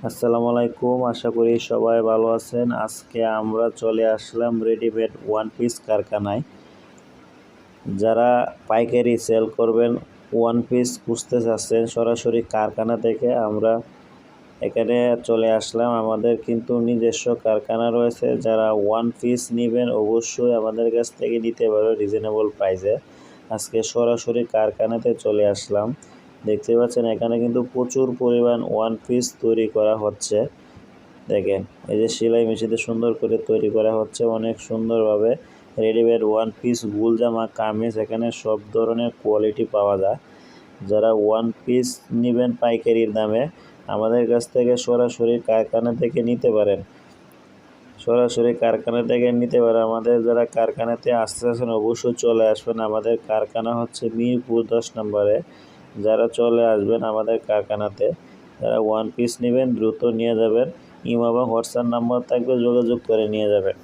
আসসালামু আলাইকুম, আশা করি সবাই ভালো আছেন। আজকে আমরা চলে আসলাম রেডিমেড ওয়ান পিস কারখানায়। যারা পাইকারি সেল করবেন, ওয়ান পিস খুঁজতে চাচ্ছেন, সরাসরি কারখানা থেকে আমরা এখানে চলে আসলাম। আমাদের কিন্তু নিজস্ব কারখানা রয়েছে। যারা ওয়ান পিস নেবেন অবশ্যই আমাদের কাছ থেকে নিতে পারবে রিজনেবল প্রাইসে। আজকে সরাসরি কারখানাতে চলে আসলাম। দেখতে পাচ্ছেন এখানে কিন্তু প্রচুর পরিমাণ ওয়ান পিস তৈরি করা হচ্ছে। দেখেন এই যে সেলাই মেশিনে সুন্দর করে তৈরি করা হচ্ছে, অনেক সুন্দরভাবে রেডিমেড ওয়ান পিস গুল জামা কামিজ এখানে সব ধরনের কোয়ালিটি পাওয়া যায়। যারা ওয়ান পিস নেবেন পাইকারির দামে আমাদের কাছ থেকে সরাসরি কারখানা থেকে নিতে পারেন। আমাদের যারা কারখানাতে আসতে আছেন অবশ্যই চলে আসবেন। আমাদের কারখানা হচ্ছে মিরপুর 10 নম্বরে। যারা চলে আসবেন আমাদের কারখানাতে, যারা ওয়ান পিস নেবেন দ্রুত নিয়ে যাবেন। ইমো এবং হোয়াটসঅ্যাপ নাম্বার থাকবে, যোগাযোগ করে নিয়ে যাবেন।